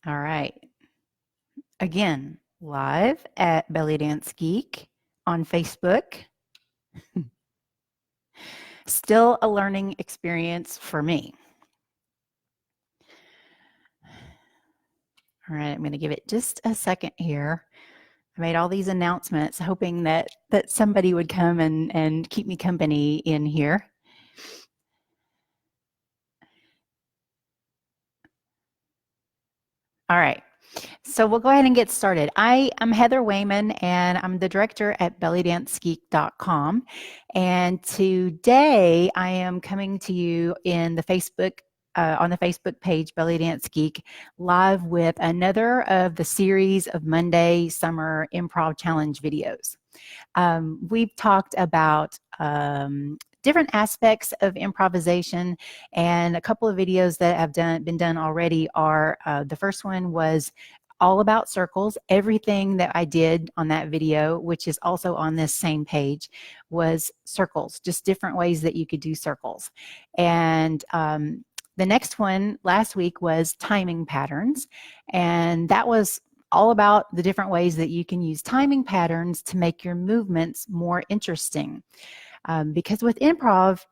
All right. Again, live at Belly Dance Geek on Facebook. Still a learning experience for me. All right, I'm going to give it just a second here. I made all these announcements hoping that somebody would come and keep me company in here. All right. So we'll go ahead and get started. I'm Heather Wayman, and I'm the director at bellydancegeek.com. And today I am coming to you in the on the Facebook page, Belly Dance Geek, live with another of the series of Monday Summer Improv Challenge videos. We've talked about different aspects of improvisation, and a couple of videos that have been done already are the first one was all about circles. Everything that I did on that video, which is also on this same page, was circles, just different ways that you could do circles. And the next one last week was timing patterns, and that was all about the different ways that you can use timing patterns to make your movements more interesting. Because with improv,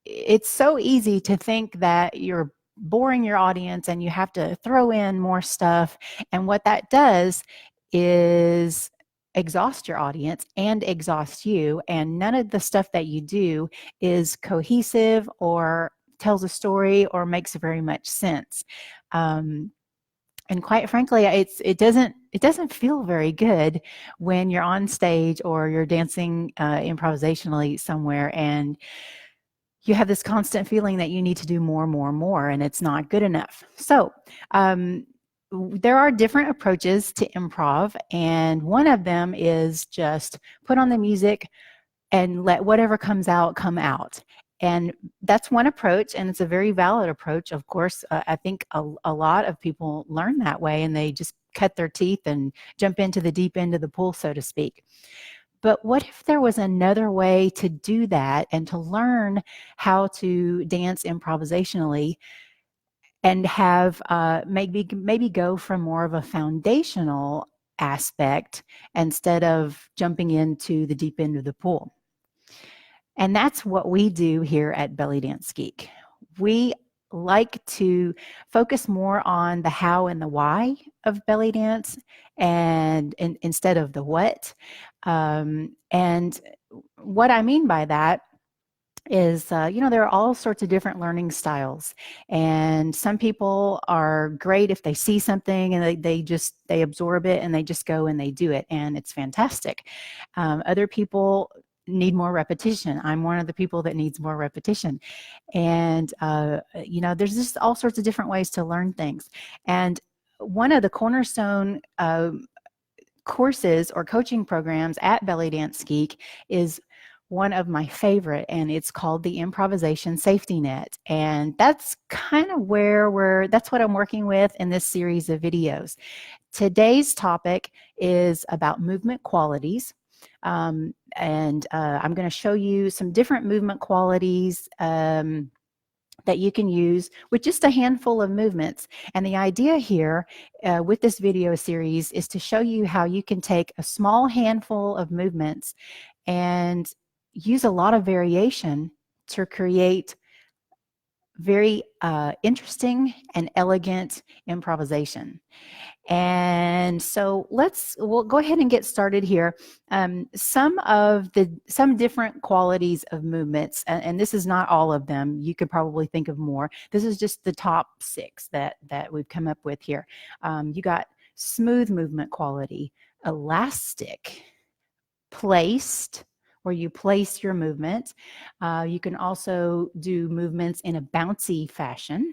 it's so easy to think that you're boring your audience and you have to throw in more stuff. And what that does is exhaust your audience and exhaust you. And none of the stuff that you do is cohesive or tells a story or makes very much sense. And quite frankly, it doesn't feel very good when you're on stage or you're dancing improvisationally somewhere and you have this constant feeling that you need to do more, and it's not good enough. So there are different approaches to improv, and one of them is just put on the music and let whatever comes out come out. And that's one approach, and it's a very valid approach. Of course, I think a lot of people learn that way, and they just cut their teeth and jump into the deep end of the pool, so to speak. But what if there was another way to do that and to learn how to dance improvisationally and have maybe go from more of a foundational aspect instead of jumping into the deep end of the pool? And that's what we do here at Belly Dance Geek. We like to focus more on the how and the why of belly dance and instead of the what. And what I mean by that is, there are all sorts of different learning styles, and some people are great if they see something and they absorb it and they just go and they do it, and it's fantastic. Other people need more repetition. I'm one of the people that needs more repetition. And, there's just all sorts of different ways to learn things. And one of the cornerstone courses or coaching programs at Belly Dance Geek is one of my favorite, and it's called the Improvisation Safety Net. And that's kind of that's what I'm working with in this series of videos. Today's topic is about movement qualities. I'm going to show you some different movement qualities that you can use with just a handful of movements. And the idea here with this video series is to show you how you can take a small handful of movements and use a lot of variation to create very interesting and elegant improvisation. And so we'll go ahead and get started here. Some different qualities of movements, and this is not all of them. You could probably think of more. This is just the top 6 that we've come up with here. You got smooth movement quality, elastic, placed, where you place your movement. You can also do movements in a bouncy fashion.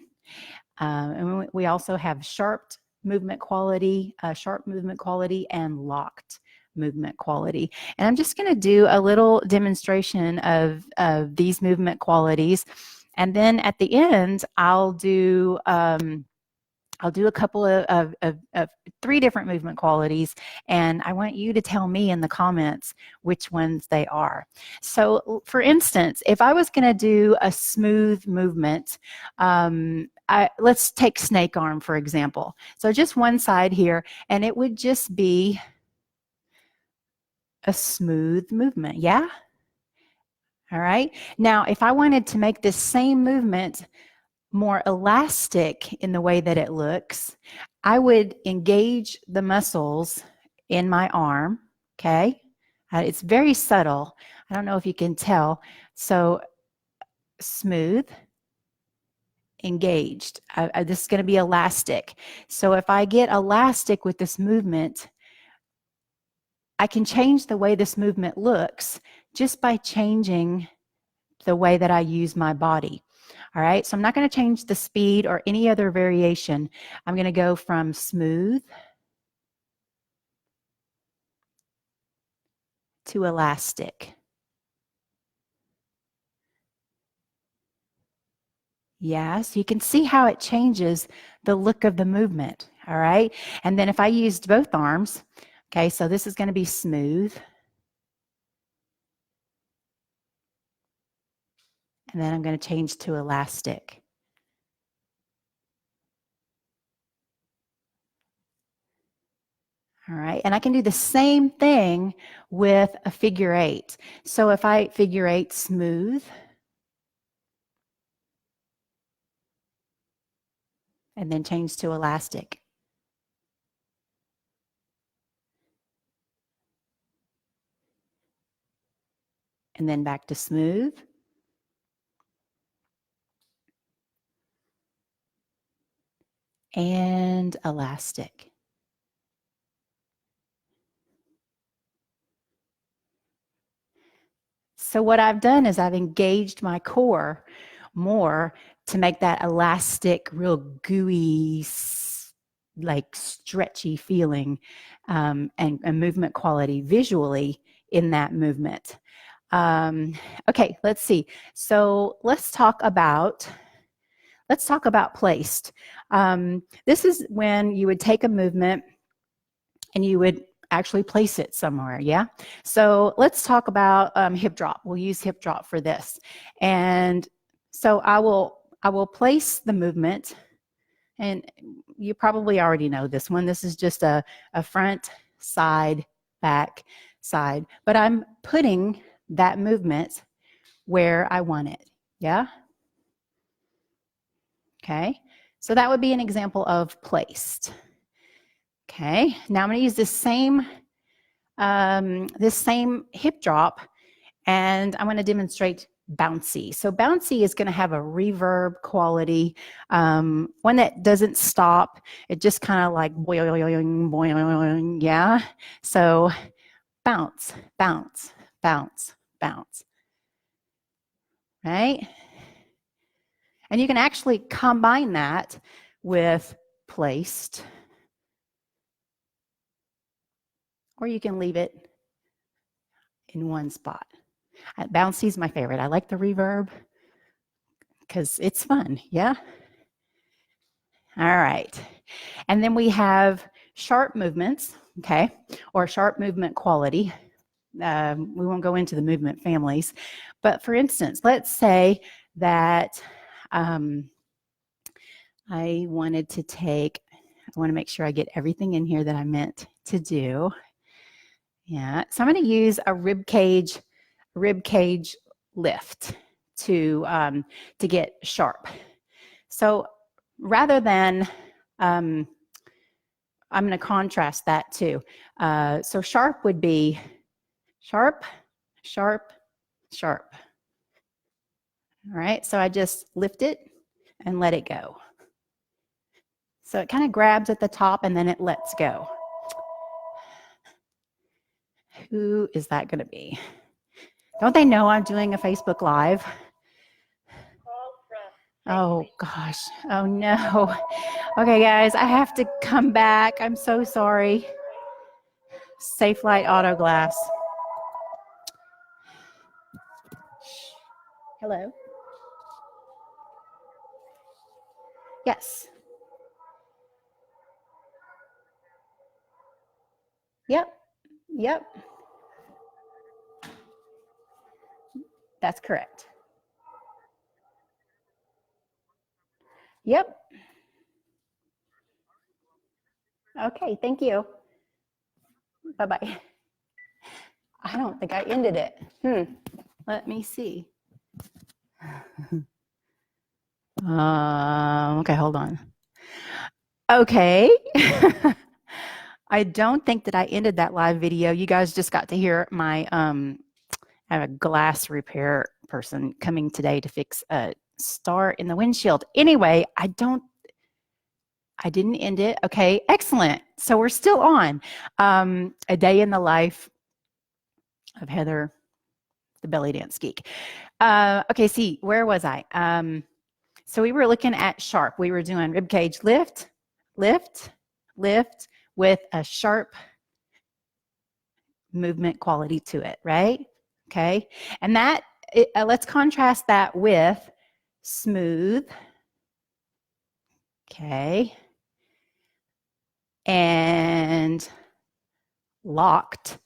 And we also have sharp movement quality, and locked movement quality. And I'm just going to do a little demonstration of these movement qualities. And then at the end, I'll do I'll do a couple of 3 different movement qualities, and I want you to tell me in the comments which ones they are. So for instance, if I was going to do a smooth movement, let's take snake arm, for example. So just one side here, and it would just be a smooth movement. Yeah? All right. Now, if I wanted to make this same movement more elastic in the way that it looks, I would engage the muscles in my arm, okay? It's very subtle. I don't know if you can tell. So smooth, engaged. This is going to be elastic. So if I get elastic with this movement, I can change the way this movement looks just by changing the way that I use my body. All right, so I'm not going to change the speed or any other variation. I'm going to go from smooth to elastic. Yeah, so you can see how it changes the look of the movement. All right, and then if I used both arms, okay, so this is going to be smooth. And then I'm going to change to elastic. All right, and I can do the same thing with a figure 8. So if I figure 8 smooth, and then change to elastic. And then back to smooth. And elastic. So what I've done is I've engaged my core more to make that elastic, real gooey, like stretchy feeling and movement quality visually in that movement. Okay, let's see. So let's talk about placed. This is when you would take a movement and you would actually place it somewhere. Yeah. So let's talk about hip drop. We'll use hip drop for this. And so I will place the movement, and you probably already know this one. This is just a front, side, back, side. But I'm putting that movement where I want it. Yeah. Okay. So that would be an example of placed. Okay. Now I'm going to use this same hip drop, and I'm going to demonstrate bouncy. So bouncy is going to have a reverb quality, one that doesn't stop. It just kind of like boing, boing, yeah. So bounce, bounce, bounce, bounce, right? And you can actually combine that with placed, or you can leave it in one spot. Bouncy is my favorite. I like the reverb because it's fun, yeah? All right. And then we have sharp movements, okay, or sharp movement quality. We won't go into the movement families, but for instance, let's say that I wanted to take, I want to make sure I get everything in here that I meant to do. Yeah, so I'm going to use a rib cage lift to get sharp. So rather than, I'm going to contrast that too. So sharp would be sharp, sharp, sharp. All right, so I just lift it and let it go. So it kind of grabs at the top and then it lets go. Who is that going to be? Don't they know I'm doing a Facebook Live? Oh gosh. Oh no. Okay, guys, I have to come back. I'm so sorry. Safe Light Auto Glass. Hello. Yes. Yep. Yep. That's correct. Yep. Okay. Thank you. Bye-bye. I don't think I ended it. Let me see. Okay, hold on. Okay. I don't think that I ended that live video. You guys just got to hear my I have a glass repair person coming today to fix a star in the windshield. Anyway, I didn't end it. Okay, excellent. So we're still on. A day in the life of Heather, the Belly Dance Geek. Okay, see, where was I? So we were looking at sharp. We were doing rib cage lift, lift, lift with a sharp movement quality to it, right? Okay, and that let's contrast that with smooth. Okay, and locked.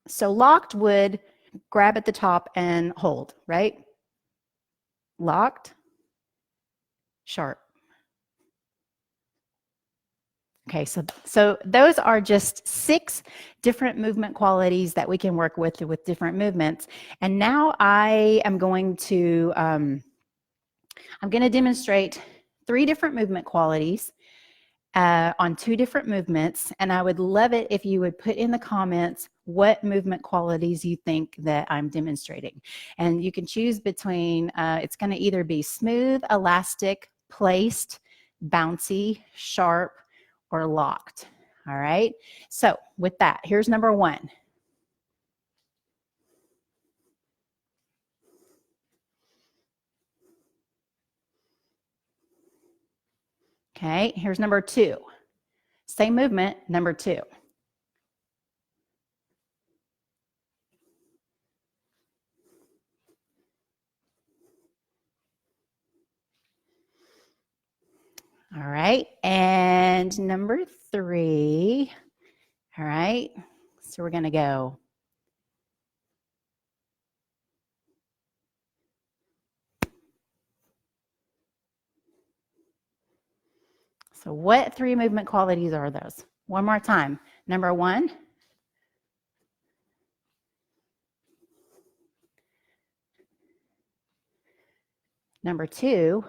So locked would grab at the top and hold, right? Locked, sharp. Okay, so those are just 6 different movement qualities that we can work with different movements. And now I am going to demonstrate 3 different movement qualities on 2 different movements. And I would love it if you would put in the comments what movement qualities you think that I'm demonstrating. And you can choose between, it's going to either be smooth, elastic, placed, bouncy, sharp, or locked. All right. So with that, here's number 1. Okay. Here's number 2. Same movement, number 2. All right. And number 3. All right. So we're going to go. So what 3 movement qualities are those? One more time. Number 1. Number 2.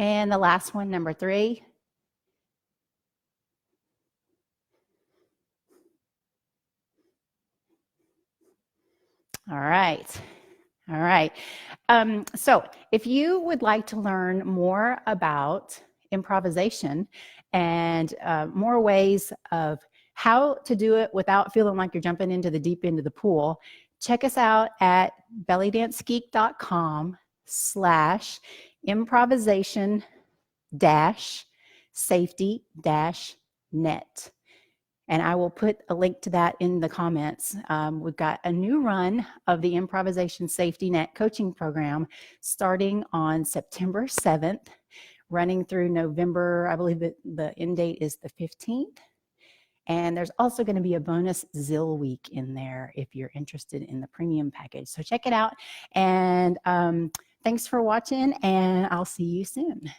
And the last one, number 3. All right. All right. So if you would like to learn more about improvisation and more ways of how to do it without feeling like you're jumping into the deep end of the pool, check us out at bellydancegeek.com/improvisation safety net. And I will put a link to that in the comments. We've got a new run of the Improvisation Safety Net Coaching Program starting on September 7th, running through November. I believe that the end date is the 15th. And there's also going to be a bonus Zill week in there if you're interested in the premium package. So check it out. And thanks for watching, and I'll see you soon.